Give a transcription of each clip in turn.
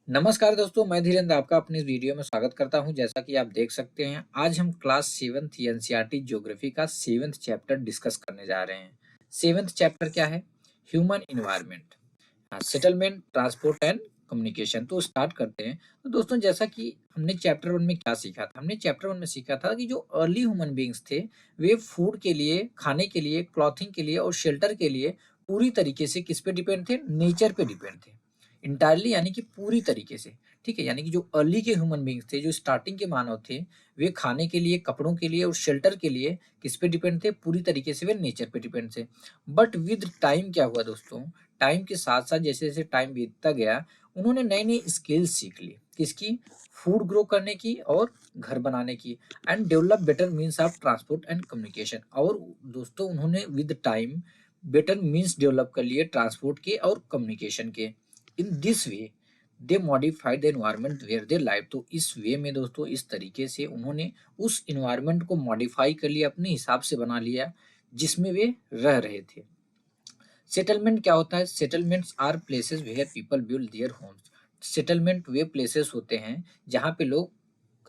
नमस्कार दोस्तों, मैं धीरेन्द्र आपका अपने इस वीडियो में स्वागत करता हूं। जैसा कि आप देख सकते हैं, आज हम क्लास 7th एनसीईआरटी ज्योग्राफी का 7th चैप्टर डिस्कस करने जा रहे हैं। 7th चैप्टर क्या है? Human environment, settlement, transport and communication. तो स्टार्ट करते हैं। तो दोस्तों, जैसा कि हमने चैप्टर 1 में क्या सीखा था? हमने चैप्टर 1 में सीखा था कि जो अर्ली ह्यूमन बीइंग्स थे, वे फूड के लिए, खाने के लिए, क्लॉथिंग के लिए और शेल्टर के लिए पूरी तरीके से किस पे डिपेंड थे? नेचर पे डिपेंड थे। इंटायरली, यानी कि पूरी तरीके से। ठीक है, यानी कि जो अर्ली के ह्यूमन बीइंग्स थे, जो स्टार्टिंग के मानव थे, वे खाने के लिए, कपड़ों के लिए और शेल्टर के लिए किस पे डिपेंड थे? पूरी तरीके से वे नेचर पे डिपेंड थे। बट विद टाइम क्या हुआ दोस्तों? टाइम के साथ साथ जैसे जैसे टाइम बीतता गया, उन्होंने नई नई स्किल्स सीख ली। किसकी? फूड ग्रो करने की और घर बनाने की। And develop better means of transport and communication. और दोस्तों, उन्होंने with time better means develop कर लिए ट्रांसपोर्ट के और कम्युनिकेशन के। In this way they modified the environment where they live. तो इस वे में दोस्तों, इस तरीके से उन्होंने उस एनवायरनमेंट को मॉडिफाई कर लिया, अपने हिसाब से बना लिया जिसमें वे रह रहे थे। सेटलमेंट क्या होता है? Settlements are places where people build their homes. Settlement वे प्लेसेस होते हैं जहाँ पे लोग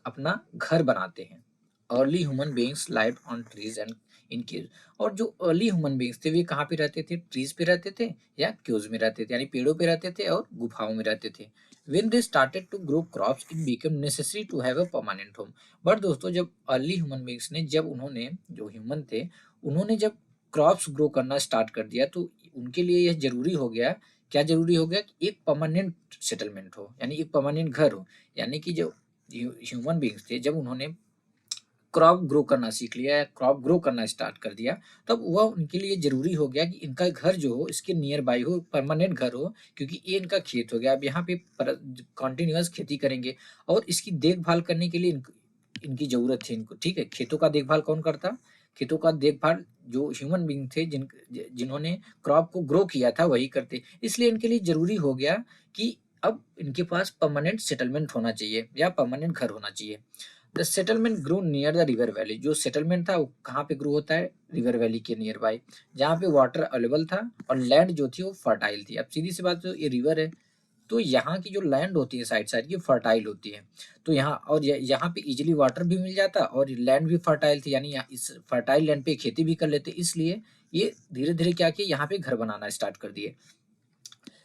अपना घर बनाते हैं। Early human beings lived on trees and in cave. और जो अर्ली ह्यूमन बीइंग्स थे, वे कहाँ पे रहते थे? ट्रीज पे रहते थे या क्यूज में रहते थे, यानी पेड़ों पे रहते थे और गुफाओं में रहते थे। When they started to grow crops, it became necessary to have a permanent home. But दोस्तों, जब अर्ली ह्यूमन बीइंग्स ने, जब उन्होंने, जो ह्यूमन थे, उन्होंने जब क्रॉप्स ग्रो करना स्टार्ट कर दिया, तो उनके लिए यह जरूरी हो गया। क्या जरूरी हो गया? कि एक परमानेंट सेटलमेंट हो, यानी एक परमानेंट घर हो। यानी कि जो ह्यूमन बीइंग्स थे, जब उन्होंने क्रॉप ग्रो करना सीख लिया या क्रॉप ग्रो करना स्टार्ट कर दिया, तब वह उनके लिए जरूरी हो गया कि इनका घर जो हो, इसके नियर बाई हो, परमानेंट घर हो। क्योंकि ये इनका खेत हो गया, अब यहाँ पे कॉन्टिन्यूअस खेती करेंगे और इसकी देखभाल करने के लिए इनकी जरूरत थी इनको। ठीक है, खेतों का देखभाल कौन करता? खेतों का देखभाल जो ह्यूमन बीइंग थे, जिन्होंने क्रॉप को ग्रो किया था, वही करते। इसलिए इनके लिए जरूरी हो गया कि अब इनके पास परमानेंट सेटलमेंट होना चाहिए या परमानेंट घर होना चाहिए। The settlement grow near the river valley. जो सेटलमेंट था, वो कहाँ पे ग्रो होता है? रिवर वैली के नियर बाय, जहाँ पे वाटर अवेलेबल था और लैंड जो थी वो फर्टाइल थी। अब सीधी सी बात, तो ये रिवर है, तो यहाँ की जो लैंड होती है साइड साइड की, फर्टाइल होती है। तो यहाँ और यहाँ पे इजिली वाटर भी मिल जाता और लैंड भी फर्टाइल थी, यानी इस फर्टाइल लैंड पे खेती भी कर लेते। इसलिए ये धीरे धीरे क्या किए, यहाँ पे घर बनाना स्टार्ट कर दिए।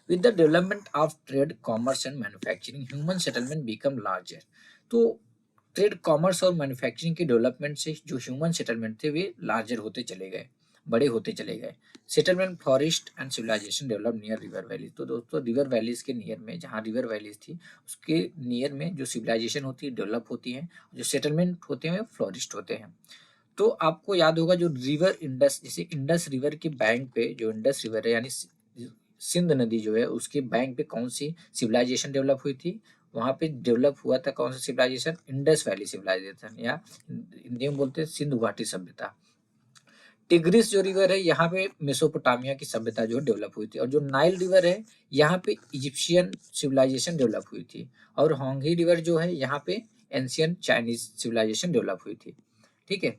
With the development of trade, commerce and manufacturing, human settlement become larger. तो ट्रेड, कॉमर्स और मैन्युफैक्चरिंग के डेवलपमेंट से जो ह्यूमन सेटलमेंट थे, वे लार्जर होते चले गए, बड़े होते चले गए। Settlement, forest and civilization develop near river valley. तो दोस्तों, रिवर वैलीज के नियर में, जहाँ रिवर वैलीज थी, उसके नियर में जो सिविलाइजेशन होती है, डेवलप होती है। जो सेटलमेंट होते हैं, फ्लोरिस्ट होते हैं। तो आपको याद होगा, जो रिवर इंडस, जैसे इंडस रिवर के बैंक पे, जो इंडस रिवर है, यानी सिंध नदी जो है, उसके बैंक पे कौन सी सिविलाइजेशन डेवलप हुई थी? वहां पे डेवलप हुआ था कौन सा सिविलाइजेशन? इंडस वैली सिविलाइजेशन, या हिंदी में बोलते हैं सिंधु घाटी सभ्यता। टिग्रिस जो रिवर है, यहाँ पे मेसोपोटामिया की सभ्यता जो डेवलप हुई थी। और जो नाइल रिवर है, यहाँ पे इजिप्शियन सिविलाइजेशन डेवलप हुई थी। और होंगी रिवर जो है, यहाँ पे एंशियंट चाइनीज सिविलाइजेशन डेवलप हुई थी। ठीक है।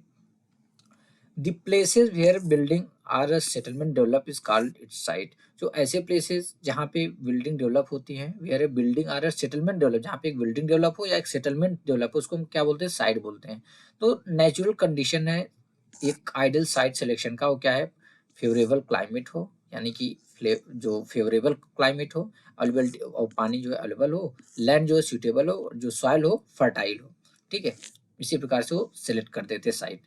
The places where building are a settlement develop is called its site. जो ऐसे प्लेसेस जहाँ पे बिल्डिंग डेवलप होती हैं, where a building are a settlement develop, जहाँ पे एक बिल्डिंग डेवलप हो या एक सेटलमेंट डेवलप हो, उसको हम क्या बोलते हैं? साइट बोलते हैं। तो नेचुरल कंडीशन है एक आइडियल साइट सिलेक्शन का, वो क्या है? फेवरेबल क्लाइमेट हो, यानी कि जो फेवरेबल क्लाइमेट हो, अवेलेबिलिटी और पानी जो है अवेलेबल हो, लैंड जो है सूटेबल हो, जो सॉइल हो फर्टाइल हो। ठीक है, इसी प्रकार से वो सिलेक्ट कर देते हैं site.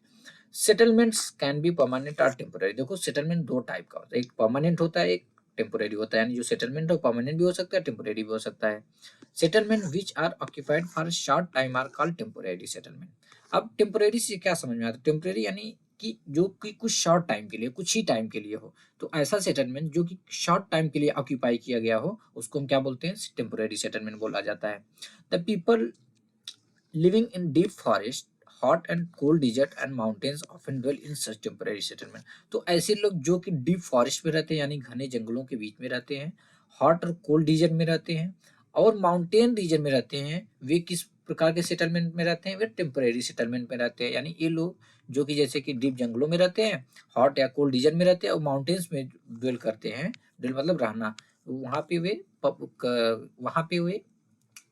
Settlements can be permanent और टेम्पोररी। देखो, सेटलमेंट दो टाइप का होता है, एक परमानेंट होता है, एक टेम्पोररी होता है। यानी जो सेटलमेंट है, परमानेंट भी हो सकता है, टेम्पोररी भी हो सकता है। Settlement which are occupied for short time are called temporary settlement. अब टेम्पोररी से क्या समझ में आता है? टेम्पोररी यानी कि जो कि कुछ शॉर्ट टाइम के लिए, कुछ ही टाइम के लिए हो। तो ऐसा सेटलमेंट जो कि शॉर्ट टाइम के लिए ऑक्यूपाई किया गया हो, उसको हम क्या बोलते हैं? टेम्पोररी सेटलमेंट बोला जाता है। The people living in deep forest, hot and cold desert and mountains often dwell in such temporary settlement। तो ऐसे लोग जो कि डीप फॉरेस्ट में रहते हैं, यानी घने जंगलों के बीच में रहते हैं, हॉट और कोल्ड रीजन में रहते हैं और माउंटेन रीजन में रहते हैं, वे किस प्रकार के सेटलमेंट में रहते हैं? वे टेम्परेरी सेटलमेंट में रहते हैं। यानी ये लोग जो कि जैसे कि डीप जंगलों में रहते हैं, हॉट या कोल्ड रीजन में रहते हैं और माउंटेन्स में ड्वेल करते हैं। ड्वेल मतलब रहना। वहाँ पे वे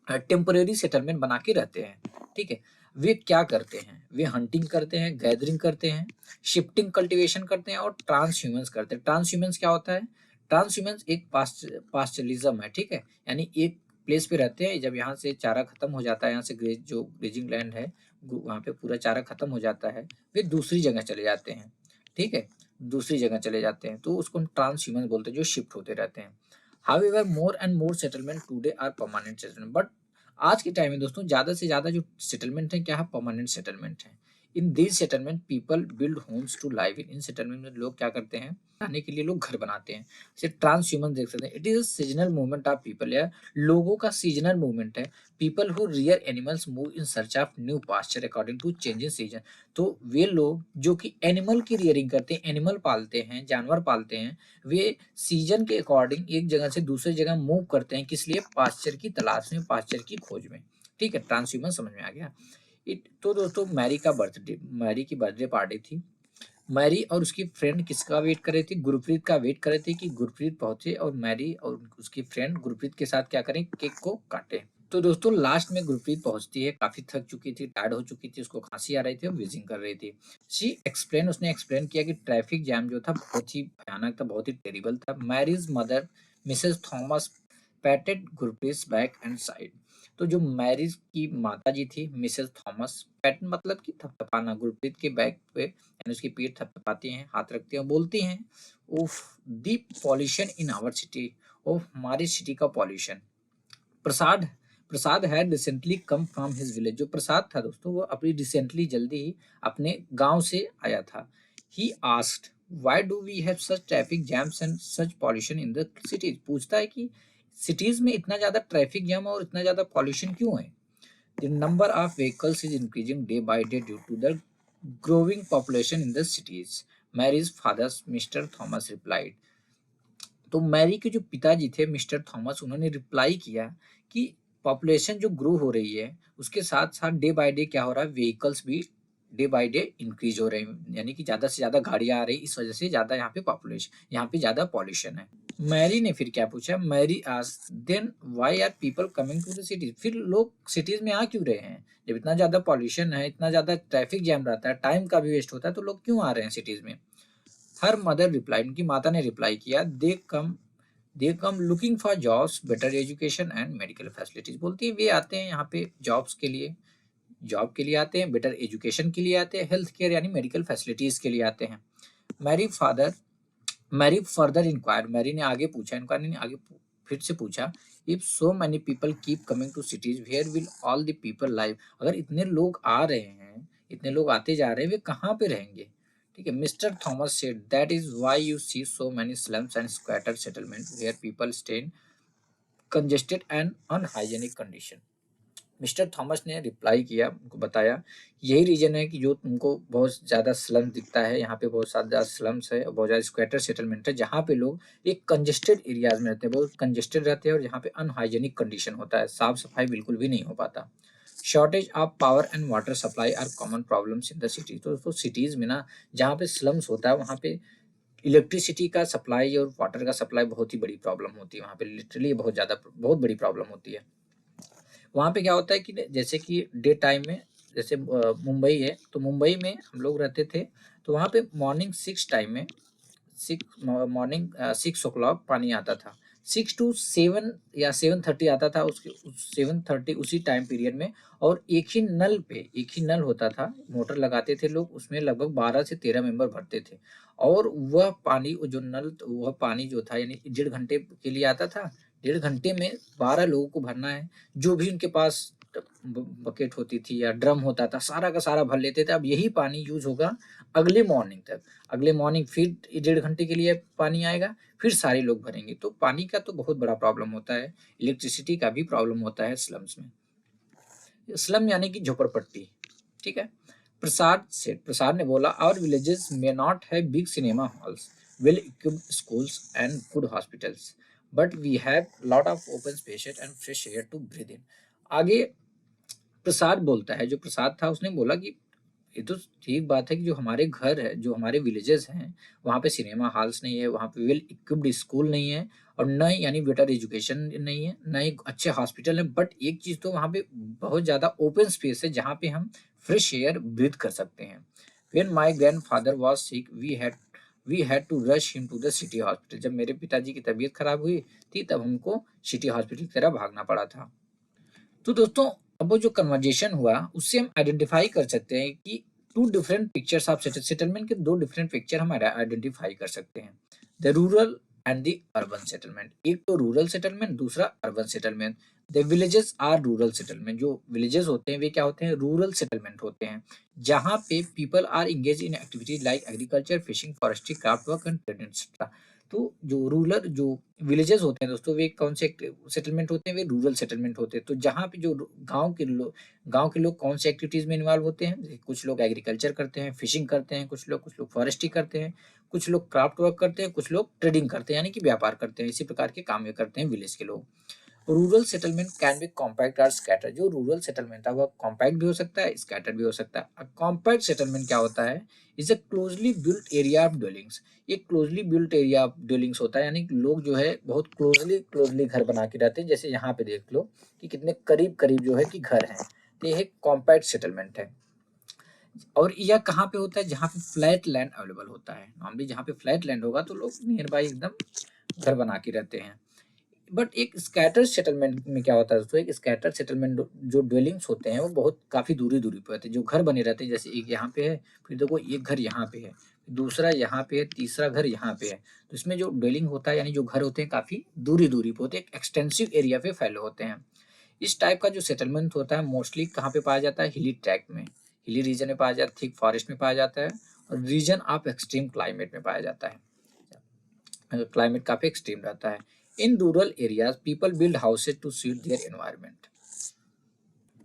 टेम्परेरी सेटलमेंट बना के रहते हैं, ठीक है। वे क्या करते हैं, वे हंटिंग करते हैं, गैदरिंग करते हैं, शिफ्टिंग कल्टीवेशन करते हैं और ट्रांस ह्यूमंस करते हैं। ट्रांस ह्यूमंस क्या होता है, ट्रांस ह्यूमंस एक पास्चलिज्म है, ठीक है, यानी एक प्लेस पे रहते हैं, जब यहाँ से चारा खत्म हो जाता है, यहाँ से जो ग्रेजिंग लैंड है वहाँ पे पूरा चारा खत्म हो जाता है, वे दूसरी जगह चले जाते हैं, ठीक है, दूसरी जगह चले जाते हैं, तो उसको हम ट्रांस ह्यूमन बोलते हैं, जो शिफ्ट होते रहते हैं। However, more and more settlement today are permanent settlement, but आज के टाइम में दोस्तों ज़्यादा से ज़्यादा जो सेटलमेंट है क्या है, परमानेंट सेटलमेंट है। In this settlement people build homes to live in settlement में लोग क्या करते हैं, रहने के लिए लोग घर बनाते हैं। जैसे ट्रांस ह्यूमन देख सकते हैं, it is seasonal movement of people, या लोगों का सीजनल मूवमेंट है। People who rear animals move in search of new pasture according to change in season. तो वे लोग जो कि एनिमल की रियरिंग करते हैं, एनिमल पालते हैं, जानवर पालते हैं, वे सीजन के अकॉर्डिंग एक जगह से दूसरी जगह मूव करते हैं, किस लिए, पास्चर की तलाश में, पास्चर की खोज में, ठीक है। ट्रांसह्यूमन समझ में आ गया। तो दोस्तों मैरी की बर्थडे पार्टी थी। मैरी और उसकी फ्रेंड किसका वेट कर रही थी, गुरप्रीत का वेट कर रही थी कि गुरप्रीत पहुंचे और मैरी और उसकी फ्रेंड गुरप्रीत के साथ क्या करें, केक को काटें। तो दोस्तों लास्ट में गुरप्रीत पहुंचती है, काफी थक चुकी थी, टायर्ड हो चुकी थी, उसको खांसी आ रही थी और विजिंग कर रही थी। उसने एक्सप्लेन किया कि ट्रैफिक जैम जो था बहुत ही भयानक था, बहुत ही टेरिबल था। Mary's mother Mrs Thomas patted Gurpreet back and said. तो जो मैरीज की माता जी थी मिसेस थॉमस, पैट मतलब कि थपथपाना, गुरप्रीत के बैक पे यानी उसकी पीठ थपथपाती हैं, हाथ रखती हैं, बोलती हैं, उफ दी पॉल्यूशन इन आवर सिटी, ओह हमारी सिटी का pollution. Prasad Prasad had recently come from his village. जो प्रसाद था दोस्तों वो अभी रिसेंटली जल्दी ही अपने गांव से आया था। He asked why do we have such traffic jams and such pollution in the cities. पूछता है कि सिटीज में इतना ज्यादा ट्रैफिक जैम और इतना ज्यादा पॉल्यूशन क्यों है। The number of vehicles is increasing day by day due to the growing population in the cities, Mary's father Mr Thomas replied. तो मैरी के जो पिताजी थे मिस्टर थॉमस, उन्होंने रिप्लाई किया कि पॉपुलेशन जो ग्रो हो रही है उसके साथ साथ डे बाय डे क्या हो रहा है, व्हीकल्स भी डे बाय डे इंक्रीज हो रहे हैं, यानी कि ज्यादा से ज्यादा गाड़ियां आ रही, इस वजह से ज्यादा यहाँ पे पॉपुलेशन, यहाँ पे ज्यादा पॉल्यूशन है। मैरी ने फिर क्या पूछा, Mary asked then why are people coming to the cities. फिर लोग सिटीज में आ क्यों रहे हैं, जब इतना ज्यादा पॉल्यूशन है, इतना ज्यादा ट्रैफिक जैम रहता है, टाइम का भी वेस्ट होता है, तो लोग क्यों आ रहे हैं सिटीज में। हर मदर रिप्लाई, उनकी माता ने रिप्लाई किया, they come looking for jobs, better education and medical facilities. बोलती है वे आते हैं यहाँ पे जॉब्स के लिए, जॉब के लिए आते हैं, बेटर एजुकेशन के लिए आते हैं, हेल्थ केयर यानी मेडिकल फैसिलिटीज के लिए आते हैं। Mary father Mary further inquire, Mary ने आगे पूछा, इंक्वायरी ने आगे फिर से पूछा, if so many people keep coming to cities where will all the people live. अगर इतने लोग आ रहे हैं, इतने लोग आते जा रहे हैं, वे कहाँ पे रहेंगे, ठीक है। Mr Thomas said that is why you see so many slums and squatter settlement where people stay in congested and unhygienic condition. Mr Thomas ने रिप्लाई किया, उनको बताया, यही रीजन है कि जो तुमको बहुत ज़्यादा स्लम दिखता है, यहाँ पे बहुत ज़्यादा स्लम्स है, बहुत ज़्यादा स्क्वेटर सेटलमेंट है, जहाँ पे लोग एक कंजेस्टेड एरियाज में रहते हैं, बहुत कंजेस्टेड रहते हैं और जहाँ पे अनहाइजेनिक कंडीशन होता है, साफ सफाई बिल्कुल भी नहीं हो पाता। Shortage of power and water supply are common problems in the city. तो दोस्तों सिटीज़ में ना जहाँ पे स्लम्स होता है वहाँ पे इलेक्ट्रिसिटी का सप्लाई और वाटर का सप्लाई बहुत ही बड़ी प्रॉब्लम होती है, वहाँ पे लिटरली बहुत बड़ी प्रॉब्लम होती है। वहाँ पे क्या होता है कि जैसे कि डे टाइम में, जैसे मुंबई है तो मुंबई में हम लोग रहते थे, तो वहाँ पे मॉर्निंग 6 टाइम में, 6 ओ क्लॉक पानी आता था, 6 to 7 या 7:30 आता था, उसके 7:30 उसी टाइम पीरियड में। और एक ही नल होता था, मोटर लगाते थे लोग, उसमें लगभग 12 से 13 मेंबर भरते थे। और वह पानी जो था यानी 1.5 घंटे के लिए आता था। 1.5 घंटे में 12 लोगों को भरना है, जो भी उनके पास बकेट होती थी या ड्रम होता था, सारा का सारा भर लेते थे। अब यही पानी यूज होगा अगले मॉर्निंग तक, अगले मॉर्निंग फिर 1.5 घंटे के लिए पानी आएगा, फिर सारे लोग भरेंगे। तो पानी का तो बहुत बड़ा प्रॉब्लम होता है, इलेक्ट्रिसिटी का भी प्रॉब्लम होता है स्लम्स में। स्लम यानी कि झोपड़पट्टी, ठीक है। प्रसाद ने बोला, our villages may not have big cinema halls, well equipped schools and good hospitals, but we have lot of open spaces and fresh air to breathe in. आगे प्रसाद बोलता है, जो प्रसाद था उसने बोला कि ये तो ठीक बात है कि जो हमारे घर है, जो हमारे विलेजेस हैं, वहाँ पे सिनेमा हॉल्स नहीं है, वहाँ पे वेल इक्विप्ड स्कूल नहीं है, और न ही यानी बेटर एजुकेशन नहीं है, न ही अच्छे हॉस्पिटल है, बट एक चीज़ तो वहाँ पे बहुत ज़्यादा ओपन स्पेस है जहाँ पे हम फ्रेश एयर ब्रीथ कर सकते हैं। When my grandfather was sick we had to rush him to the city hospital. जब मेरे पिताजी की तबीयत खराब हुई थी तब हमको सिटी हॉस्पिटल की तरफ भागना पड़ा था। तो दोस्तों अब वो जो कन्वर्जेशन हुआ उससे हम आइडेंटिफाई कर सकते हैं कि two different pictures of settlement के दो डिफरेंट पिक्चर हम आइडेंटिफाई कर सकते हैं, the rural and the urban settlement. एक तो रूरल सेटलमेंट, दूसरा urban settlement. The villages are rural settlement. जो विलेजेस होते हैं वे क्या होते हैं, रूरल सेटलमेंट होते हैं, जहाँ पे people are engage in activities like agriculture, fishing, forestry, craft work and trade etcetera. तो जो रूरल जो विलेजेस होते हैं दोस्तों वे कौन से सेटलमेंट होते हैं, वे रूरल सेटलमेंट होते हैं। तो जहाँ पे जो गांव के लोग कौन सी एक्टिविटीज में इन्वॉल्व होते हैं, जैसे कुछ लोग एग्रीकल्चर करते हैं, फिशिंग करते हैं, कुछ लोग फॉरेस्ट्री करते हैं, कुछ लोग क्राफ्ट वर्क करते हैं, कुछ लोग ट्रेडिंग करते हैं यानी कि व्यापार करते हैं। इसी प्रकार के काम ये करते हैं विलेज के लोग। Rural settlement can be compact और स्कैटर। जो रूरल सेटलमेंट है वह कॉम्पैक्ट भी हो सकता है, स्कैटर भी हो सकता है। कॉम्पैक्ट सेटलमेंट क्या होता है, is a closely built area of dwellings. ये closely built area of dwellings होता है, यानी कि लोग जो है बहुत क्लोजली घर बना के रहते हैं। जैसे यहाँ पे देख लो कि कितने करीब करीब जो है कि घर हैं, तो ये कॉम्पैक्ट सेटलमेंट है। और यह कहाँ पे होता है, जहाँ पे फ्लैट लैंड अवेलेबल होता है। नॉर्मली जहाँ पे फ्लैट लैंड होगा तो लोग नियर बाई एकदम घर बना के रहते हैं। बट एक स्कैटर सेटलमेंट में क्या होता है दोस्तों, एक स्कैटर सेटलमेंट जो ड्वेलिंग्स होते हैं वो बहुत काफी दूरी दूरी पे होते हैं। जो घर बने रहते हैं, जैसे एक यहाँ पे है, फिर देखो एक घर यहाँ पे है, दूसरा यहाँ पे है, तीसरा घर यहाँ पे है। तो इसमें जो ड्वेलिंग होता है यानी जो घर होते हैं काफी दूरी दूरी पे होते हैं, एक एक्सटेंसिव एरिया पे फैले होते हैं। इस टाइप का जो सेटलमेंट होता है मोस्टली कहाँ पे पाया जाता है, हिली ट्रैक में, हिली रीजन में पाया जाता है, थिक फॉरेस्ट में पाया जाता है, और रीजन ऑफ एक्सट्रीम क्लाइमेट में पाया जाता है। क्लाइमेट काफी एक्सट्रीम रहता है। In rural areas people build houses to suit their environment.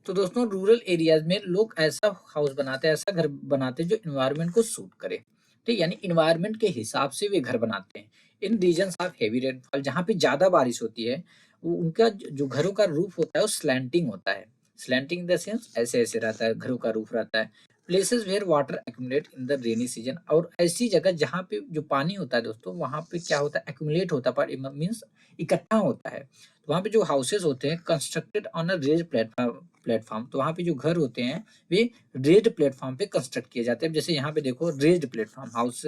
तो दोस्तों रूरल एरियाज में लोग ऐसा हाउस बनाते हैं, ऐसा घर बनाते हैं जो एनवायरनमेंट को सूट करे, ठीक, यानी एनवायरनमेंट के हिसाब से वे घर बनाते हैं। इन रीजन्स ऑफ हेवी रेनफॉल, जहाँ पे ज्यादा बारिश होती है, वो उनका जो घरों का रूफ होता है वो स्लैंटिंग होता है। स्लैंटिंग इन द सेंस ऐसे ऐसे रहता है, घरों का रूफ रहता है। Places where water accumulate in the rainy season, और ऐसी जगह जहाँ पे जो पानी होता है दोस्तों वहाँ पे क्या होता है, एक्यूमुलेट होता है, पर मीन्स इकट्ठा होता है। तो वहाँ पे जो हाउसेज होते हैं constructed on a raise platform, तो वहाँ पे जो घर होते हैं वे रेज्ड प्लेटफॉर्म पे कंस्ट्रक्ट किए जाते हैं। जैसे यहाँ पे देखो raised platform, house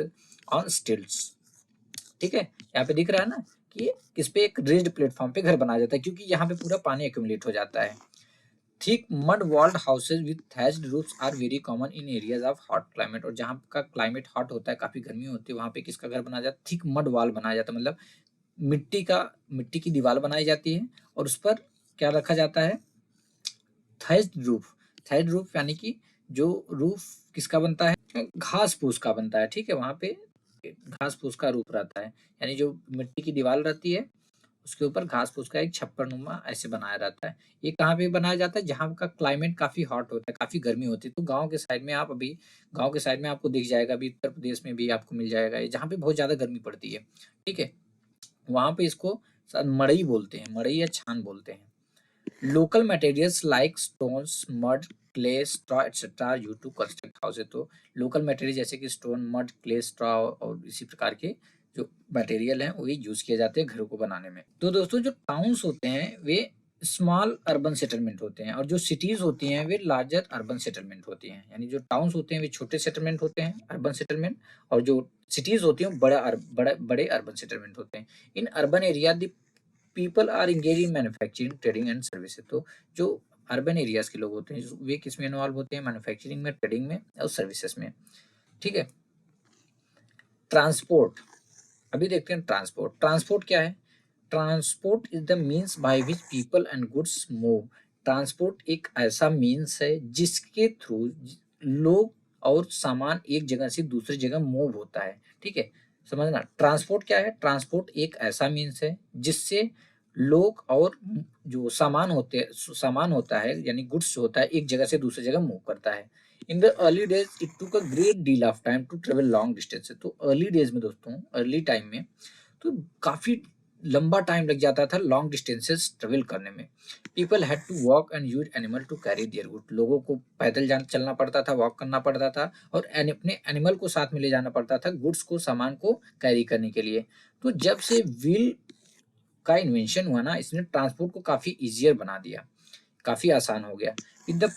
on stilts, ठीक है, यहाँ पे दिख रहा है ना कि इस पे एक रेज्ड प्लेटफॉर्म पे घर बनाया जाता है, क्योंकि यहाँ पे पूरा पानी एक्यूमुलेट हो जाता है। Thick mud walled houses with thatched roofs are very common in areas of hot climate. और जहाँ का क्लाइमेट हॉट होता है, काफी गर्मी होती है, वहाँ पे किसका घर बनाया जाता है, थिक मड वॉल बनाया जाता है, मतलब मिट्टी की दीवार बनाई जाती है और उस पर क्या रखा जाता है, थैच्ड रूफ। थैच्ड रूफ यानी कि जो रूफ किसका बनता है, घास फूस का बनता है, ठीक है, वहां पे घास फूस का रूफ रहता है, यानी जो मिट्टी की दीवार रहती है उसके ऊपर घास फूस का एक छप्पर नुमा ऐसे बनाया रहता है। ये कहाँ पे बनाया जाता है, जहाँ का क्लाइमेट काफी हॉट होता है, काफी गर्मी होती है। तो गांव के साइड में आपको दिख जाएगा, अभी उत्तर प्रदेश में भी आपको मिल जाएगा, ये जहाँ पे बहुत ज्यादा गर्मी पड़ती है, ठीक है, वहां पे इसको शायद मड़ई बोलते हैं, मड़ई या छान बोलते हैं। Local materials like stones, mud, clay, straw etcetera use to construct houses. तो लोकल मटेरियल जैसे कि स्टोन, मड, क्ले, स्ट्रॉ और इसी प्रकार के जो मटेरियल हैं वही यूज किए जाते हैं घरों को बनाने में। तो दोस्तों जो टाउन्स होते हैं वे स्मॉल अर्बन सेटलमेंट होते हैं, और जो सिटीज होती हैं वे लार्जर अर्बन सेटलमेंट होती हैं। यानी जो टाउन्स होते हैं वे छोटे सेटलमेंट होते हैं, अर्बन सेटलमेंट, और जो सिटीज होती हैं बड़े अर्बन सेटलमेंट होते हैं। In urban area people are engage in manufacturing, trading and services. तो जो अर्बन एरियाज के लोग होते हैं वे किस में इन्वॉल्व होते हैं, मैन्युफैक्चरिंग में, ट्रेडिंग में और सर्विसेज में, ठीक है। ट्रांसपोर्ट, अभी देखते हैं ट्रांसपोर्ट। ट्रांसपोर्ट क्या है, transport is the means by which people and goods move. Transport एक ऐसा मीन्स है जिसके थ्रू लोग और सामान एक जगह से दूसरी जगह मूव होता है, ठीक है, समझना। ट्रांसपोर्ट क्या है, ट्रांसपोर्ट एक ऐसा मीन्स है जिससे लोग और जो सामान होता है यानी गुड्स होता है एक जगह से दूसरी जगह मूव करता है। In the early days it took a great deal of time to travel long distance. तो अर्ली डेज में दोस्तों, अर्ली टाइम में तो काफी लंबा टाइम लग जाता था लॉन्ग डिस्टेंसेस ट्रेवल करने में। People had to walk and use animal to carry their good. लोगों को पैदल चलना पड़ता था, वॉक करना पड़ता था, और अपने एनिमल को साथ में ले जाना पड़ता था गुड्स को, सामान को कैरी करने के लिए। तो जब से व्हील का इन्वेंशन हुआ ना, इसने ट्रांसपोर्ट को काफी इजियर बना दिया, काफी आसान हो गया। With the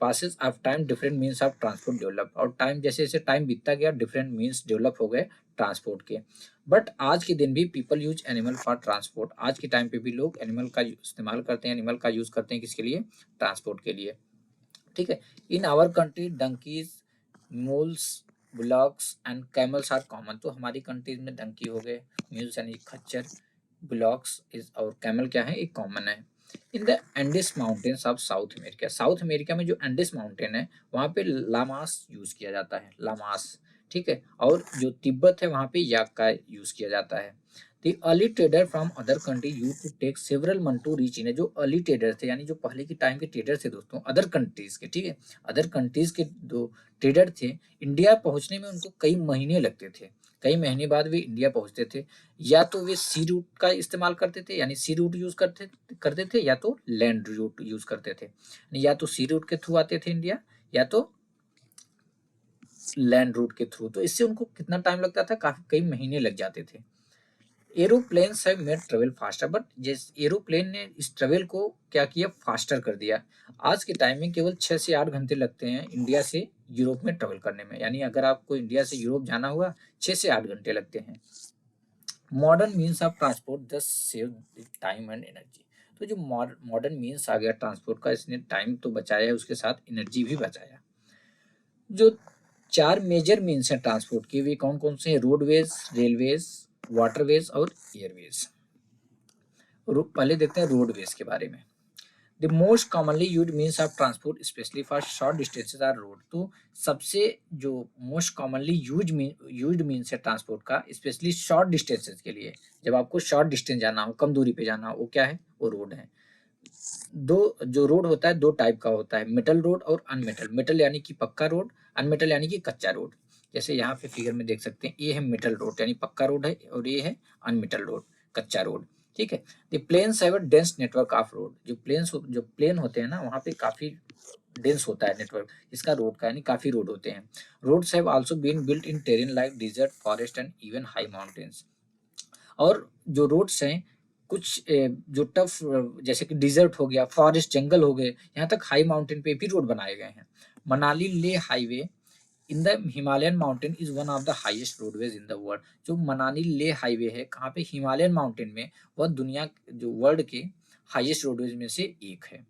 passes of time different means of transport develop, और टाइम जैसे जैसे टाइम बीतता गया डिफरेंट मीन्स डेवलप हो गए ट्रांसपोर्ट के। बट आज के दिन भी people use animal for transport, आज के टाइम पे भी लोग एनिमल का इस्तेमाल करते हैं, एनिमल का यूज करते हैं किसके लिए, ट्रांसपोर्ट के लिए। ठीक है। In our country donkeys, mules, bullocks and camels are common, तो हमारी कंट्रीज में डंकी हो गए, म्यूल्स यानी खच्चर, बुलॉक्स इज और कैमल क्या है, एक कॉमन है। In the Andes mountains of south America, south America में जो एंडिस माउंटेन है वहाँ पे लामास यूज किया जाता है, लामास। ठीक है। और जो तिब्बत है वहाँ पे याक का यूज किया जाता है। The early trader from other country used to take several months to reach in, जो अर्ली ट्रेडर थे यानी जो पहले के टाइम के ट्रेडर थे दोस्तों, अदर कंट्रीज के, ठीक है, अदर कंट्रीज के जो ट्रेडर थे, इंडिया पहुंचने में उनको कई महीने लगते थे, कई महीने बाद वे इंडिया पहुंचते थे। या तो वे सी रूट का इस्तेमाल करते थे, यानी सी रूट यूज करते थे, या तो लैंड रूट यूज करते थे, या तो सी रूट के थ्रू आते थे इंडिया, या तो लैंड रूट के थ्रू। तो इससे उनको कितना टाइम लगता था, काफी कई महीने लग जाते थे। Aeroplanes have made travel faster, but जिस एरोप्लेन ने इस ट्रेवल को क्या किया, फास्टर कर दिया। आज के टाइम में केवल 6 से 8 घंटे लगते हैं इंडिया से यूरोप में ट्रेवल करने में, यानी अगर आपको इंडिया से यूरोप जाना हुआ 6 से 8 घंटे लगते हैं। Modern means of transport just save time and energy, तो जो मॉडर्न मीन्स आ गया ट्रांसपोर्ट का, इसने टाइम तो बचाया, उसके साथ एनर्जी भी बचाया। जो 4 मेजर मीन्स हैं ट्रांसपोर्ट के, वे कौन कौन से हैं, रोडवेज, रेलवेज, वाटरवेज और एयरवेज। पहले देखते हैं रोडवेज के बारे में। The most commonly used means of transport specially for short distances are road, तो सबसे जो मोस्ट कॉमनली यूज्ड मीन्स है ट्रांसपोर्ट का स्पेशली शॉर्ट डिस्टेंसेज के लिए, जब आपको शॉर्ट डिस्टेंस जाना हो, कम दूरी पे जाना हो, वो क्या है, वो रोड है। दो जो रोड होता है दो टाइप का होता है, मेटल रोड और अनमेटल। मेटल यानी कि पक्का रोड, अनमेटल यानी कि कच्चा रोड। जैसे यहाँ पे फिगर में देख सकते हैं, ये है मेटल रोड यानी पक्का रोड है, और ये है अनमेटल रोड, कच्चा रोड। ठीक है। The plains have a dense network of road, जो प्लेन होते हैं ना वहाँ पे काफी डेंस होता है नेटवर्क इसका रोड का, यानी काफी रोड होते हैं। Roads have also been built in terrain like desert, forest and even high mountains, और जो रोड्स हैं कुछ जो टफ जैसे कि डिजर्ट हो गया, फॉरेस्ट जंगल हो गए, यहाँ तक हाई माउंटेन पे भी रोड बनाए गए हैं। मनाली ले highway in the Himalayan mountain is one of the highest roadways in the world, जो मनाली ले हाईवे है कहाँ पे, हिमालयन माउंटेन में, वह दुनिया जो वर्ल्ड के हाईएस्ट रोडवेज में से एक है।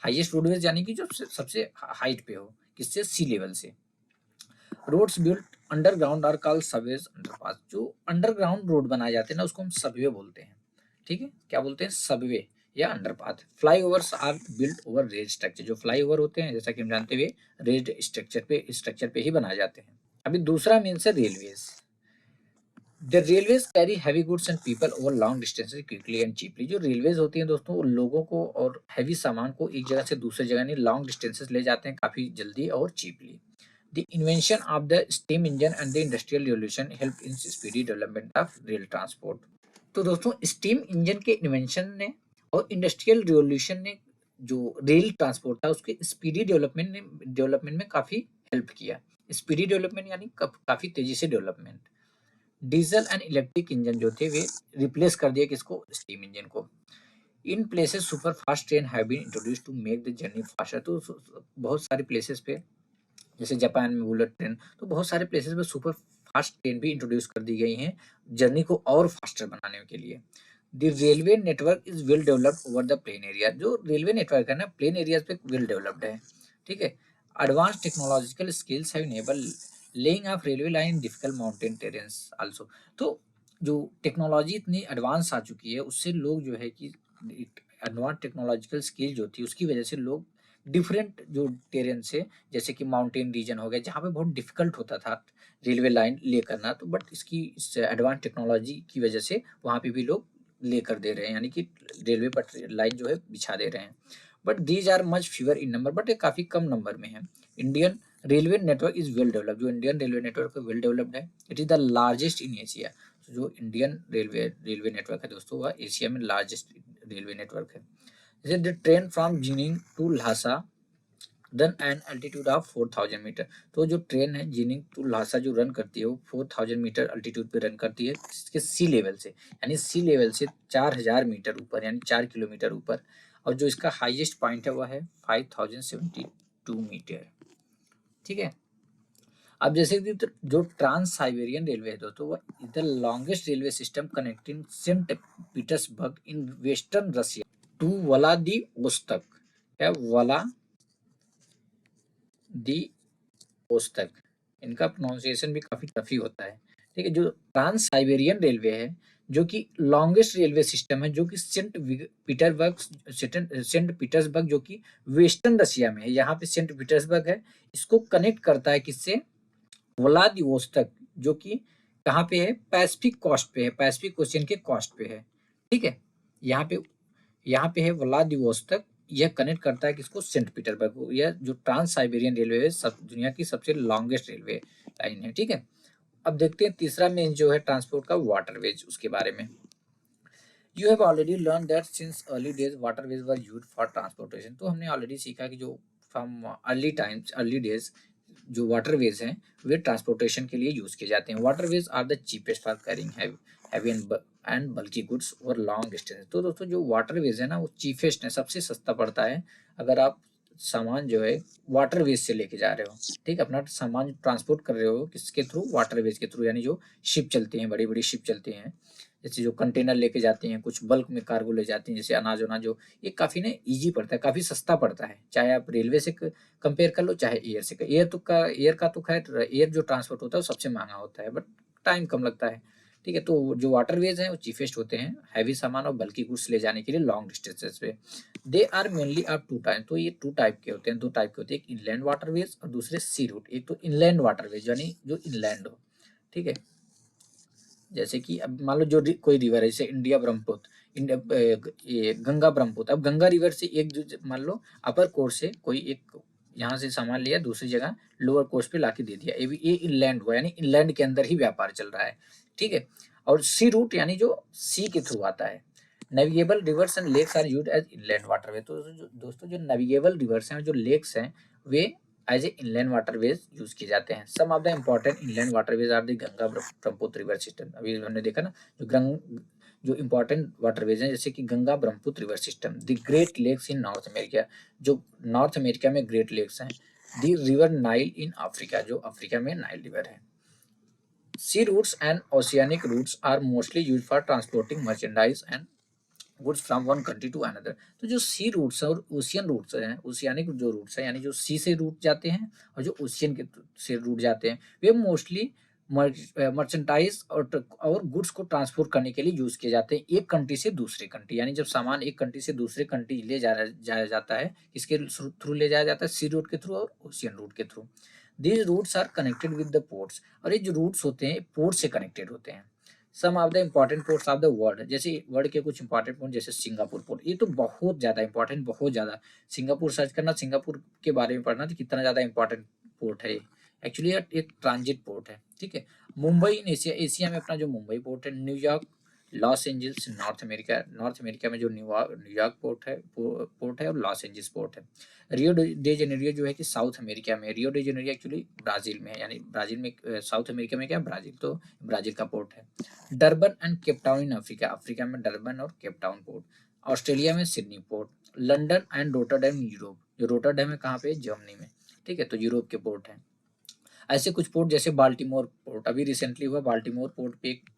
हाईएस्ट रोडवेज यानी कि जो सबसे हाइट पे हो, किससे, सी लेवल से। Roads built underground are called subways underpass, जो अंडरग्राउंड रोड बनाए जाते हैं ना उसको हम सबवे बोलते हैं। ठीक है, क्या बोलते हैं, सबवे या underpath. Flyovers are built over raise structure, जो फ्लाईओवर होते हैं जैसा कि हम जानते हुए रेज स्ट्रक्चर पे ही बनाए जाते हैं। अभी दूसरा मीन्स है railways. The railways carry heavy goods and people over long distances quickly and cheaply, जो रेलवेज होती हैं दोस्तों वो लोगों को और हैवी सामान को एक जगह से दूसरी जगह यानी लॉन्ग डिस्टेंसेज ले जाते हैं काफी जल्दी और cheaply. The invention of the steam engine and the industrial revolution helped in speedy development of rail transport. तो दोस्तों स्टीम इंजन के इन्वेंशन ने और इंडस्ट्रियल रिवॉल्यूशन ने जो रेल ट्रांसपोर्ट था उसके स्पीडी डेवलपमेंट में काफी हेल्प किया। स्पीडी डेवलपमेंट यानी काफी तेजी से development. Diesel and electric engine जो थे वे रिप्लेस कर दिए किसको, स्टीम इंजन को। In places super fast train have been introduce to make the journey faster, तो बहुत सारे प्लेसेस पे जैसे जापान में बुलेट ट्रेन, तो बहुत सारे प्लेसेस पे सुपर फास्ट ट्रेन भी इंट्रोड्यूस कर दी गई हैं जर्नी को और फास्टर बनाने के लिए। The railway network is well developed over the plain area, जो रेलवे नेटवर्क है ना प्लेन एरियाज पे वेल डेवलप्ड है। ठीक है। Advance technological skills have enable laying of railway line difficult mountain terrains also, तो जो टेक्नोलॉजी इतनी एडवांस आ चुकी है उससे लोग जो है कि एडवांस टेक्नोलॉजिकल स्किल जो थी उसकी वजह से लोग डिफरेंट जो टेरेन से, जैसे कि माउंटेन रीजन हो गया जहाँ पे बहुत डिफिकल्ट होता था रेलवे लाइन ले करना, तो बट इसकी इस एडवांस टेक्नोलॉजी की वजह से वहाँ पे भी लोग लेकर दे रहे हैं, यानी कि रेलवे पर लाइन जो है बिछा दे रहे हैं। But these are much fewer in number, but ये काफ़ी कम नंबर में है। Indian railway network is well developed, जो इंडियन रेलवे नेटवर्क है वेल डेवलप्ड है। It is the largest in Asia, जो इंडियन रेलवे नेटवर्क है दोस्तों वह एशिया में लार्जेस्ट रेलवे नेटवर्क है। जैसे the train from Xining to Lhasa run an altitude of 4000 metre. तो जो ट्रेन है जिनिंग टू लासा जो रन करती है वो 4000 मीटर अल्टीट्यूड पे रन करती है इसके सी लेवल से, यानी सी लेवल से 4000 मीटर ऊपर यानी 4 किलोमीटर ऊपर। और जो इसका हाईएस्ट पॉइंट है वह है 5072 मीटर। ठीक है। अब जैसे कि जो ट्रांस साइबेरियन रेलवे है दोस्तों वह the longest railway system connecting Saint Petersburg in western Russia to Vladivostok है, व्लादिवोस्तोक। इनका प्रोनाउंसिएशन भी काफी टफ ही होता है। ठीक है। जो ट्रांस साइबेरियन रेलवे है जो कि लॉन्गेस्ट रेलवे सिस्टम है जो कि सेंट पीटर्सबर्ग जो कि वेस्टर्न रशिया में है, यहाँ पे सेंट पीटर्सबर्ग है, इसको कनेक्ट करता है किससे, व्लादिवोस्तोक, जो कि कहाँ पे है, पैसिफिक कोस्ट पे है, पैसिफिक ओशियन के कोस्ट पे है। ठीक है। यहाँ पे है व्लादिवोस्तोक, यह कनेक्ट करता है किसको, सेंट पीटर्सबर्ग को। यह जो ट्रांस साइबेरियन रेलवे है दुनिया की सबसे लॉन्गेस्ट रेलवे लाइन है। ठीक है। अब देखते हैं तीसरा मेन जो है ट्रांसपोर्ट का वाटरवेज, उसके बारे में। You have already learn that since early days waterways were used for transportation. तो हमने ऑलरेडी सीखा कि जो फ्रॉम अर्ली डेज जो वाटरवेज हैं वे ट्रांसपोर्टेशन के लिए यूज किए जाते हैं। Waterways are the cheapest for carrying heavy and bulky goods over long distance. तो दोस्तों जो वाटरवेज है ना वो चीपेस्ट है, सबसे सस्ता पड़ता है अगर आप सामान जो है वाटरवेज से लेके जा रहे हो। ठीक है। अपना सामान ट्रांसपोर्ट कर रहे हो किसके थ्रू, वाटरवेज के थ्रू, यानी जो शिप चलती हैं, बड़ी बड़ी शिप चलती हैं, जैसे जो कंटेनर लेके जाते हैं, कुछ बल्क में कार्गो ले जाते हैं जैसे अनाज वनाज, जो ये काफ़ी ना ईजी पड़ता है, काफ़ी सस्ता पड़ता है, चाहे आप रेलवे से कंपेयर कर लो चाहे एयर से। एयर का तो खैर एयर जो ट्रांसपोर्ट होता है वो सबसे महंगा होता है, बट टाइम कम लगता है। ठीक है। तो जो वाटरवेज हैं वो चीफेस्ट होते हैं हैवी सामान और बल्कि गुड्स ले जाने के लिए लॉन्ग डिस्टेंसेस पे। They are mainly of two type. तो ये टू टाइप के होते हैं, दो टाइप के होते हैं, एक इनलैंड वाटरवेज और दूसरे सी रूट। एक तो इनलैंड वाटरवेज यानी जो इनलैंड हो। ठीक है। जैसे कि अब मान लो जो कोई रिवर है जैसे इंडिया ब्रह्मपुत्र, ये गंगा ब्रह्मपुत्र। अब गंगा रिवर से एक मान लो अपर कोर्स से कोई एक यहाँ से सामान लिया दूसरी जगह लोअर कोर्स पे लाके दे दिया, ये इनलैंड हुआ, यानी इनलैंड के अंदर ही व्यापार चल रहा है। ठीक है। और सी रूट यानी जो सी के थ्रू आता है। Navigable rivers and lakes are used as inland waterway. तो दोस्तों जो नेविगेबल रिवर्स हैं जो लेक्स हैं वे as a inland waterways use किए जाते हैं। Some of the important inland waterways are the Ganga Brahmaputra river system. अभी हमने देखा ना जो इंपॉर्टेंट वाटरवेज हैं जैसे कि Ganga Brahmaputra river system, the great lakes in North America, जो नॉर्थ अमेरिका में ग्रेट लेक्स हैं, the river Nile in Africa, जो अफ्रीका में नाइल रिवर है। Sea routes and oceanic routes are mostly use for transporting merchandise and goods from one country to another. तो जो sea routes और ocean routes हैं, oceanic जो routes हैं यानी जो सी से रूट जाते हैं और जो ओशियन के से रूट जाते हैं, वे मोस्टली मर्चेंटाइज और गुड्स को ट्रांसपोर्ट करने के लिए यूज किए जाते हैं एक कंट्री से दूसरे कंट्री। यानी जब सामान एक कंट्री से दूसरे कंट्री ले जाया जाता है, इसके थ्रू ले जाया जाता है, सी रूट के थ्रू और ओशियन रूट के through. These routes are connected with the ports. और ये जो रूट्स होते हैं पोर्ट से कनेक्टेड होते हैं। Some of the important ports of the world, जैसे वर्ल्ड के कुछ इंपॉर्टेंट पोर्ट जैसे सिंगापुर पोर्ट, ये तो बहुत ज्यादा इंपॉर्टेंट, बहुत ज्यादा। सिंगापुर सर्च करना, सिंगापुर के बारे में पढ़ना तो कितना ज्यादा इंपॉर्टेंट पोर्ट है। एक्चुअली एक ट्रांजिट पोर्ट है। ठीक है। मुंबई इन एशिया, एशिया में अपना जो मुंबई पोर्ट है, New York, Los Angeles north America में जो न्यूयॉर्क पोर्ट है और लॉस एंजल्स पोर्ट है। रियो डे जेनेरियो जो है कि साउथ अमेरिका में, Rio de Janeiro actually Brazil में है, यानी ब्राजील में, साउथ अमेरिका में क्या ब्राजील, तो ब्राजील का पोर्ट है। Durban and Cape Town in Africa, Africa में डरबन और केपटाउन पोर्ट। ऑस्ट्रेलिया में Sydney port. London and Rotterdam Europe, जो रोटरडैम है कहाँ पे, जर्मनी में। ठीक है। तो यूरोप के पोर्ट है। ऐसे कुछ पोर्ट जैसे बाल्टीमोर पोर्ट, अभी रिसेंटली हुआ बाल्टीमोर पोर्ट पे एक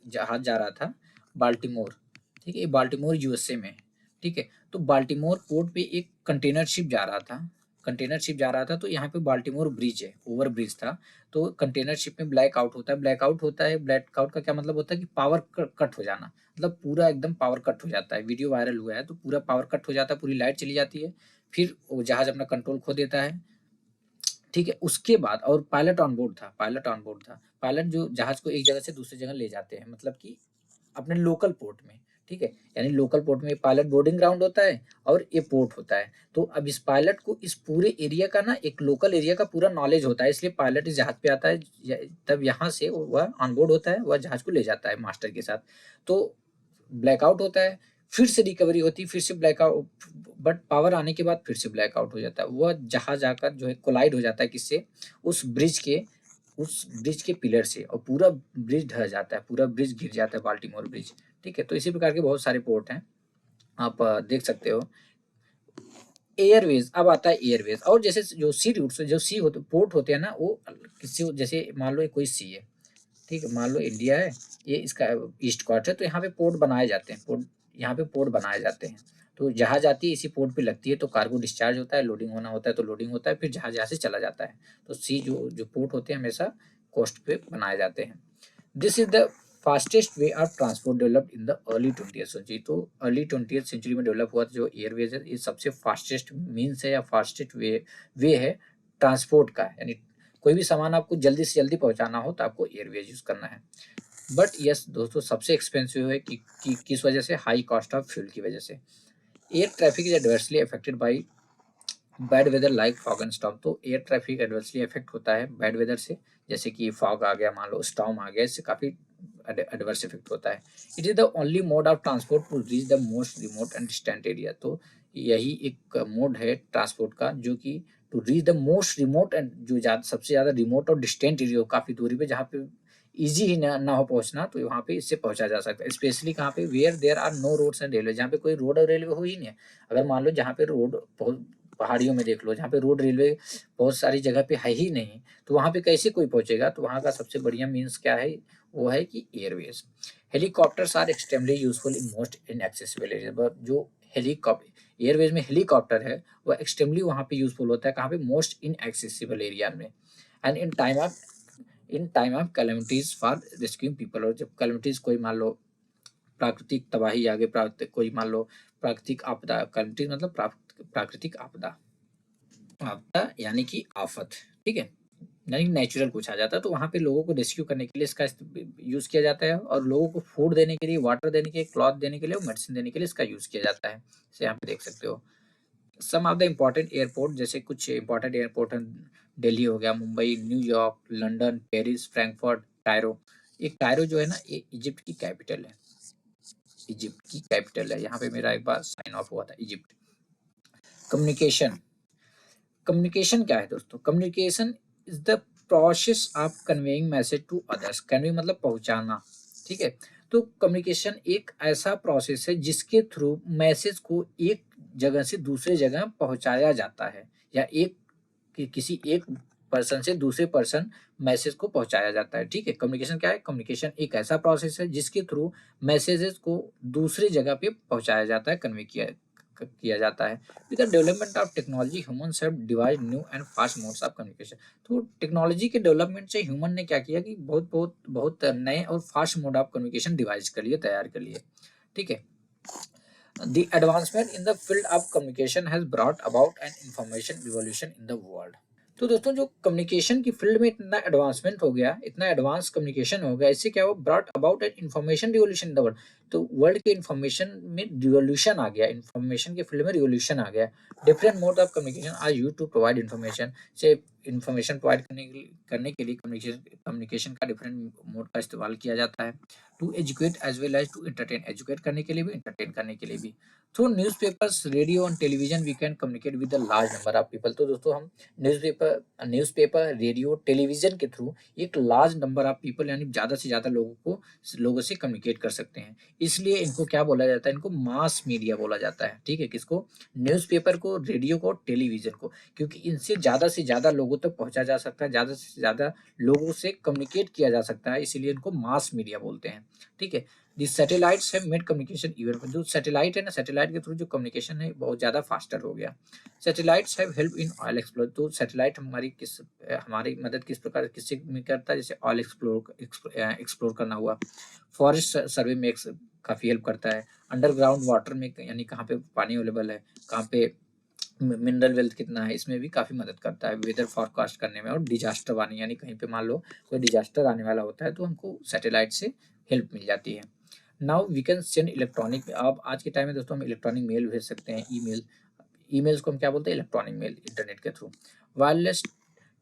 जहाज जा रहा था, बाल्टीमोर। ठीक है। ये बाल्टीमोर यूएसए में है। ठीक है। तो बाल्टीमोर पोर्ट पे एक कंटेनर शिप जा रहा था, तो यहाँ पे बाल्टीमोर ब्रिज है, ओवर ब्रिज था। तो कंटेनर शिप में ब्लैकआउट होता है, ब्लैकआउट का क्या मतलब होता है कि पावर कट हो जाना, मतलब पूरा एकदम पावर कट हो जाता है। वीडियो वायरल हुआ है, तो पूरा पावर कट हो जाता है, पूरी लाइट चली जाती है, फिर वो जहाज अपना कंट्रोल खो देता है। ठीक है। उसके बाद और पायलट ऑन बोर्ड था। पायलट जो जहाज को एक जगह से दूसरी जगह ले जाते हैं, मतलब कि अपने लोकल पोर्ट में। ठीक है। यानी लोकल पोर्ट में पायलट बोर्डिंग ग्राउंड होता है और ये पोर्ट होता है। तो अब इस पायलट को इस पूरे एरिया का ना, एक लोकल एरिया का पूरा नॉलेज होता है, इसलिए पायलट इस जहाज पे आता है, तब यहाँ से वह ऑन बोर्ड होता है, वह जहाज को ले जाता है मास्टर के साथ। तो ब्लैकआउट होता है, फिर से रिकवरी होती है, फिर से ब्लैकआउट, बट पावर आने के बाद फिर से ब्लैकआउट हो जाता है। वह जहाँ जाकर जो है कोलाइड हो जाता है किससे, उस ब्रिज के पिलर से, और पूरा ब्रिज ढह जाता है, पूरा ब्रिज गिर जाता है, बाल्टीमोर ब्रिज। ठीक है, तो इसी प्रकार के बहुत सारे पोर्ट हैं, आप देख सकते हो। एयरवेज, अब आता है एयरवेज। और जैसे जो सी रूट, जो सी होते पोर्ट होते हैं ना, वो किसी, जैसे मान लो कोई सी है, ठीक है, मान लो इंडिया है, ये इसका ईस्ट कोस्ट है, तो यहाँ पे पोर्ट बनाए जाते हैं, पोर्ट, यहाँ पे पोर्ट बनाए जाते हैं। तो जहाज आती है इसी पोर्ट पे लगती है, तो कार्गो डिस्चार्ज होता है, लोडिंग होना होता है तो लोडिंग होता है, फिर जहाज यहाँ से चला जाता है। तो सी जो जो पोर्ट होते हैं हमेशा कोस्ट पे बनाए जाते हैं। This is the fastest way of transport developed in the early 20th century. तो अर्ली 20th सेंचुरी में डेवलप हुआ जो एयरवेज है, ये सबसे फास्टेस्ट मीन्स है या फास्टेस्ट वे है ट्रांसपोर्ट का, यानी कोई भी सामान आपको जल्दी से जल्दी पहुंचाना हो तो आपको एयरवेज यूज करना है। बट यस दोस्तों, सबसे एक्सपेंसिव है कि किस वजह से, हाई कॉस्ट ऑफ फ्यूल की वजह से। Air traffic is adversely affected by bad weather like fog and storm. तो एयर ट्रैफिक एडवर्सली इफेक्ट होता है बैड वेदर से, जैसे कि फॉग आ गया, मान लो स्टॉर्म आ गया, इससे काफी एडवर्स इफेक्ट होता है। It is the only mode of transport to reach the most remote and distant area. तो यही एक मोड है ट्रांसपोर्ट का जो कि to reach the most remote and, जो सबसे ज्यादा रिमोट और डिस्टेंट एरिया हो, काफी दूरी पे, जहाँ पे इजी ही ना हो पहुंचना, तो वहाँ पे इससे पहुंचा जा सकता है। स्पेशली कहाँ पे, where there are no roads and railway, जहाँ पे कोई रोड और रेलवे हो ही नहीं है। अगर मान लो जहाँ पे रोड, पहाड़ियों में देख लो, जहाँ पे रोड रेलवे बहुत सारी जगह पे है ही नहीं, तो वहाँ पे कैसे कोई पहुंचेगा। तो वहाँ का सबसे बढ़िया मीन्स क्या है, वो है कि airways. Helicopters are extremely useful in most inaccessible area. जो हेलीकॉप्टर, एयरवेज में हेलीकॉप्टर है, वो एक्सट्रीमली वहाँ पे यूजफुल होता है, कहाँ पे, मोस्ट इनएक्सेसिबल एरिया में। And in time of calamities for rescuing people. और जब कैलेमिटीज, कोई मान लो प्राकृतिक तबाही आगे, कोई मान लो प्राकृतिक आपदा, कैलेमिटीज मतलब प्राकृतिक आपदा, आपदा यानी कि आफत, ठीक है, यानी नेचुरल कुछ आ जाता है, तो वहाँ पे लोगों को रेस्क्यू करने के लिए इसका यूज किया जाता है, और लोगों को फूड देने के लिए, वाटर देने के लिए, क्लॉथ देने के लिए, मेडिसिन देने के लिए इसका यूज किया जाता है। इसे यहाँ पे देख सकते हो। सम ऑफ द इम्पोर्टेंट एयरपोर्ट, जैसे कुछ इम्पोर्टेंट एयरपोर्ट है, दिल्ली हो गया, Mumbai, New York, London, Paris, Frankfurt, Cairo. ये कायरो जो है ना, ये इजिप्ट की कैपिटल है, इजिप्ट की कैपिटल है। यहाँ पे मेरा एक बार साइन ऑफ हुआ था, इजिप्ट। कम्युनिकेशन, कम्युनिकेशन क्या है दोस्तों, communication is the process of conveying message to others. Convey मतलब पहुंचाना, ठीक है। तो कम्युनिकेशन एक ऐसा प्रोसेस है जिसके थ्रू मैसेज को एक जगह से दूसरे जगह पहुंचाया जाता है, या किसी एक पर्सन से दूसरे पर्सन मैसेज को पहुंचाया जाता है, ठीक है। कम्युनिकेशन क्या है, कम्युनिकेशन एक ऐसा प्रोसेस है जिसके थ्रू मैसेजेस को दूसरी जगह पे पहुंचाया जाता है, कन्वे किया जाता है। With the development of technology humans have devised new and fast modes of communication. तो टेक्नोलॉजी के डेवलपमेंट से ह्यूमन ने क्या किया कि बहुत बहुत बहुत नए और fast mode of communication device कर लिए, तैयार कर लिए, ठीक है। The advancement in the field of communication has brought about an information revolution in the world। तो दोस्तों, जो कम्युनिकेशन की फील्ड में इतना एडवांसमेंट हो गया, इतना एडवांस कम्युनिकेशन हो गया, इससे क्या हुआ, brought about an information revolution in the world. तो वर्ल्ड के इन्फॉर्मेशन में रिवोल्यूशन आ गया, इन्फॉर्मेशन के फील्ड में रिवोल्यूशन आ गया। Different mode of communication are used to provide information. से इन्फॉर्मेशन प्रोवाइड करने के लिए कम्युनिकेशन का डिफरेंट मोड का इस्तेमाल किया जाता है। To educate as well as to entertain, educate करने के लिए भी, एंटरटेन करने के लिए भी। Through newspapers, radio and television we can communicate with the large number of people. तो दोस्तों, हम न्यूज़पेपर, रेडियो, टेलीविजन के थ्रू एक लार्ज नंबर ऑफ पीपल, यानी ज़्यादा से ज़्यादा लोगों से कम्युनिकेट कर सकते हैं। इसलिए इनको क्या बोला जाता है, इनको मास मीडिया बोला जाता है, ठीक है। किसको, न्यूज़पेपर को, रेडियो को, टेलीविजन को, क्योंकि इनसे ज़्यादा से ज़्यादा लोगों तक पहुँचा जा सकता है, ज़्यादा से ज़्यादा लोगों से कम्युनिकेट किया जा सकता है, इसीलिए इनको मास मीडिया बोलते हैं, ठीक है। The satellites have made communication even, जो सैटेलाइट है ना, सैटेलाइट के थ्रू जो कम्युनिकेशन है बहुत ज़्यादा फास्टर हो गया। Satellites have help in oil explore. तो सैटेलाइट हमारी मदद किस प्रकार, किससे में करता है, जैसे ऑयल एक्सप्लोर करना हुआ, फॉरेस्ट सर्वे में काफ़ी हेल्प करता है। अंडरग्राउंड वाटर में, यानी कहाँ पे पानी अवेलेबल है, कहाँ पे मिनरल वेल्थ कितना है, इसमें भी काफ़ी मदद करता है। वेदर फॉरकास्ट करने में, और डिजास्टर वार्निंग, यानी कहीं पे मान लो कोई डिजास्टर आने वाला होता है तो हमको सैटेलाइट से हेल्प मिल जाती है। Now we can send electronic. अब आज के टाइम में दोस्तों हम इलेक्ट्रॉनिक मेल भेज सकते हैं, ईमेल्स को हम क्या बोलते हैं, इलेक्ट्रॉनिक मेल, इंटरनेट के through. Wireless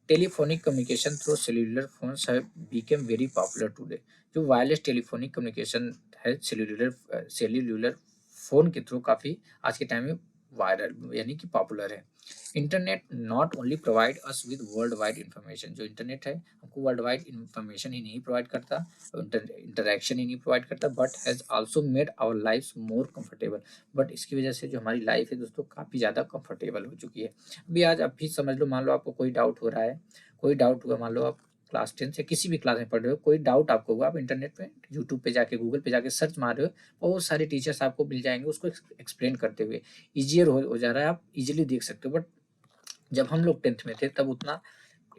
telephonic communication through cellular phones have become very popular today. जो वायरलेस टेलीफोनिक कम्युनिकेशन है, सेल्यूलर फ़ोन के थ्रू काफ़ी आज के टाइम में वायरल यानी कि पॉपुलर है। Internet not only provide us with world wide information, जो इंटरनेट है हमको वर्ल्ड वाइड इन्फॉर्मेशन ही नहीं प्रोवाइड करता, इंटरेक्शन ही नहीं प्रोवाइड करता, but has also made our lifes more comfortable. But इसकी वजह से जो हमारी लाइफ है दोस्तों काफ़ी ज़्यादा कंफर्टेबल हो चुकी है। अभी आज आप भी समझ लो, मान लो आपको कोई डाउट हो रहा है, कोई डाउट हुआ, मान लो आप क्लास 10 से किसी भी क्लास में पढ़ रहे हो, कोई डाउट आपको हुआ, आप इंटरनेट पे यूट्यूब पे जाके गूगल पे जाके सर्च मार रहे हो, बहुत सारे टीचर्स आपको मिल जाएंगे उसको एक्सप्लेन करते हुए, ईजियर हो जा रहा है, आप इजीली देख सकते हो। बट जब हम लोग 10th में थे तब उतना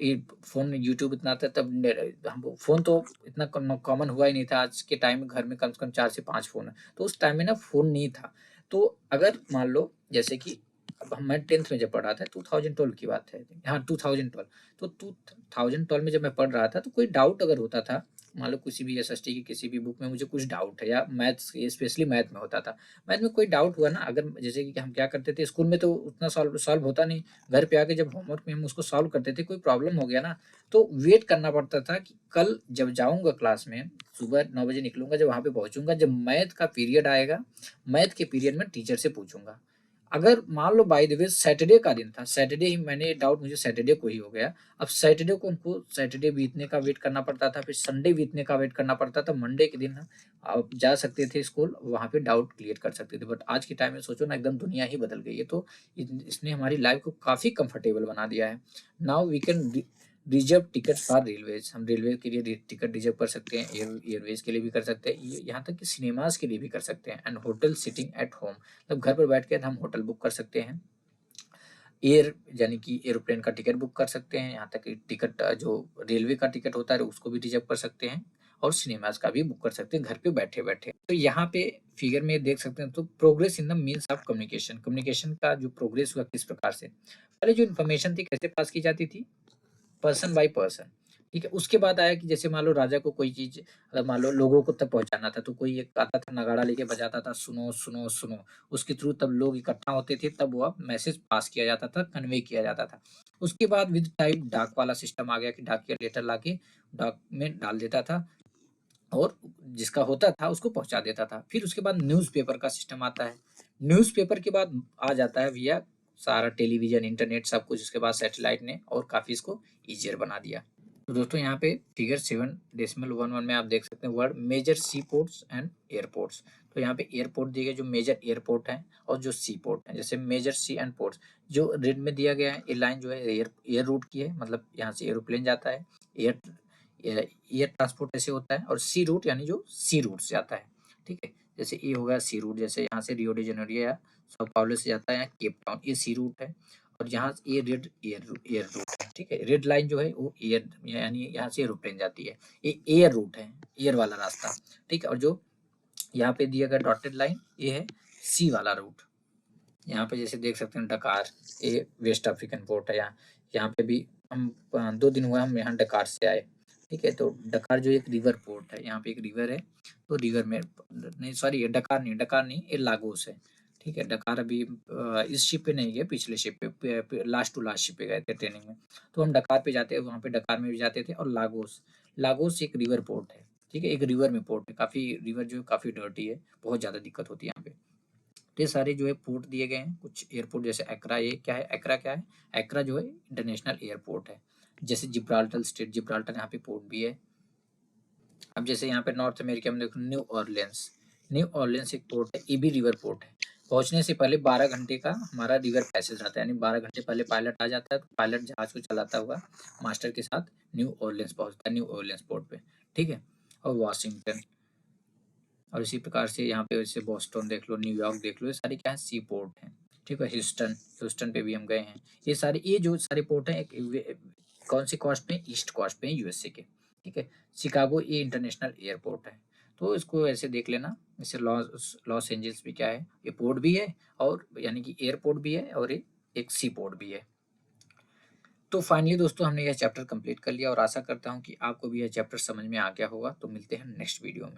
ये फ़ोन यूट्यूब इतना था, तब हम फ़ोन तो इतना कॉमन हुआ ही नहीं था। आज के टाइम में घर में कम से कम 4 से 5 फ़ोन है, तो उस टाइम में ना फ़ोन नहीं था। तो अगर मान लो जैसे कि अब मैं 10th में जब पढ़ रहा था, 2012 की बात है, हाँ 2012, तो 2012 में जब मैं पढ़ रहा था तो कोई डाउट अगर होता था, मान लो किसी भी एसएसटी की किसी भी बुक में मुझे कुछ डाउट है, या मैथ्स स्पेशली मैथ में होता था, मैथ में कोई डाउट हुआ ना, अगर जैसे कि हम क्या करते थे, स्कूल में तो उतना सॉल्व सॉल्व होता नहीं, घर पे आके जब होमवर्क में हम उसको सॉल्व करते थे, कोई प्रॉब्लम हो गया ना, तो वेट करना पड़ता था कि कल जब जाऊंगा क्लास में, सुबह 9 बजे निकलूंगा, जब वहां पे पहुंचूंगा, जब मैथ का पीरियड आएगा, मैथ के पीरियड में टीचर से पूछूंगा। अगर मान लो बाय द वे सैटरडे का दिन था, सैटरडे ही मैंने डाउट मुझे सैटरडे को ही हो गया, अब सैटरडे को हमको सैटरडे बीतने का वेट करना पड़ता था, फिर संडे बीतने का वेट करना पड़ता था, मंडे के दिन आप जा सकते थे स्कूल, वहाँ पे डाउट क्लियर कर सकते थे। बट आज के टाइम में सोचो ना, एकदम दुनिया ही बदल गई है। तो इसने हमारी लाइफ को काफ़ी कंफर्टेबल बना दिया है। Now we can reserve ticket for railways, हम रेलवे के लिए टिकट रिजर्व कर सकते हैं, एयरवेज के लिए भी कर सकते हैं, यहाँ तक कि सिनेमाज के लिए भी कर सकते हैं। And hotel sitting at home, मतलब घर पर बैठ के हम होटल बुक कर सकते हैं, एयर यानी कि एरोप्लेन का टिकट बुक कर सकते हैं, यहाँ तक कि टिकट जो रेलवे का टिकट होता है उसको भी रिजर्व कर सकते हैं, और सिनेमाज का भी बुक कर सकते हैं घर पे बैठे बैठे। तो यहाँ पे फिगर में देख सकते हैं, तो progress in the means of communication, communication का जो प्रोग्रेस हुआ किस प्रकार से, पहले जो इन्फॉर्मेशन थी कैसे पास की जाती थी, पर्सन बाय पर्सन, ठीक है। उसके बाद आया कि जैसे मान लो राजा को कोई चीज, अगर मान लो लोगों को तब पहुंचाना था, तो कोई एक आता था नगाड़ा लेके बजाता था, सुनो सुनो सुनो, उसके थ्रू तब लोग इकट्ठा होते थे, तब वो मैसेज पास किया जाता था, कन्वे किया जाता था। उसके बाद विद टाइम डाक वाला सिस्टम आ गया कि डाकिया लेटर लाके डाक में डाल देता था, और जिसका होता था उसको पहुंचा देता था। फिर उसके बाद न्यूज़पेपर का सिस्टम आता है, न्यूज़पेपर के बाद आ जाता है भैया सारा टेलीविजन, इंटरनेट, सब कुछ। उसके बाद सैटेलाइट ने और काफ़ी इसको ईजियर बना दिया। तो दोस्तों यहाँ पे फिगर 7.11 में आप देख सकते हैं world major sea ports and airports. तो यहाँ पे एयरपोर्ट दिए गए जो मेजर एयरपोर्ट हैं और जो सी पोर्ट हैं, जैसे मेजर सी एंड पोर्ट्स जो रेड में दिया गया है, ये लाइन जो है एयर रूट की है, मतलब यहाँ से एरोप्लेन जाता है, एयर एयर ट्रांसपोर्ट ऐसे होता है, और सी रूट यानी जो सी रूट से आता है, ठीक है। जैसे ये हो गया सी रूट, जैसे यहाँ से रियो डी जेनेरियो या sao पाउलो से जाता है केप टाउन, ये सी रूट है, और यहाँ ये रेड एयर रूट है, ठीक है। रेड लाइन जो है वो एयर यानी यहाँ से एरोप्लेन जाती है, ये एयर रूट है, एयर वाला रास्ता, ठीक है। और जो यहाँ पे दिया गया डॉटेड लाइन ये है सी वाला रूट। यहाँ पे जैसे देख सकते हैं डकार, ये वेस्ट अफ्रीकन पोर्ट है। यहाँ यहाँ पे भी हम 2 दिन हुआ हम यहाँ डकार से आए, ठीक है। तो डकार जो एक रिवर पोर्ट है, यहाँ पे एक रिवर है, तो रिवर में नहीं, सॉरी ये डकार नहीं, ये लागोस है, ठीक है। डकार अभी इस शिप पे नहीं गए, पिछले शिप पे लास्ट टू लास्ट शिप पे गए थे ट्रेनिंग में, तो हम डकार पे जाते हैं, वहाँ पे डकार में भी जाते थे। और लागोस, लागोस एक रिवर पोर्ट है, ठीक है, एक रिवर में पोर्ट है, काफ़ी रिवर जो है काफ़ी डर्टी है, बहुत ज़्यादा दिक्कत होती है यहाँ पे। तो ये सारे जो है पोर्ट दिए गए हैं, कुछ एयरपोर्ट जैसे एकरा, ये क्या है एकरा, क्या है एकरा जो है इंटरनेशनल एयरपोर्ट है। जैसे जिब्राल्टर स्ट्रेट, जिब्राल्टर यहाँ पे पोर्ट भी है। अब जैसे यहाँ पे नॉर्थ अमेरिका में देखो न्यू ऑरलियंस, न्यू ऑरलियंस एक पोर्ट है, ये भी रिवर पोर्ट है। पहुंचने से पहले 12 घंटे का हमारा रिवर पैसेज रहता है, यानी 12 घंटे पहले पायलट आ जाता है, तो पायलट जहाज को चलाता हुआ मास्टर के साथ न्यू ऑरलियंस पहुंचता है, न्यू ऑरलियंस पोर्ट पे, ठीक है। और वाशिंगटन, और इसी प्रकार से यहाँ पे वैसे बोस्टन देख लो, न्यूयॉर्क देख लो, ये सारे क्या है सी पोर्ट हैं, ठीक है। ह्यूस्टन, ह्यूस्टन पे भी हम गए हैं। ये सारे, ये जो सारे पोर्ट हैं कौन सी कॉस्ट पे, ईस्ट कॉस्ट पे यूएसए के, ठीक है। शिकागो ये इंटरनेशनल एयरपोर्ट है, तो इसको ऐसे देख लेना। जैसे लॉस लॉस एंजल्स भी क्या है, ये पोर्ट भी है, और यानी कि एयरपोर्ट भी है, और एक सी पोर्ट भी है। तो फाइनली दोस्तों हमने यह चैप्टर कंप्लीट कर लिया, और आशा करता हूँ कि आपको भी यह चैप्टर समझ में आ गया होगा। तो मिलते हैं नेक्स्ट वीडियो में।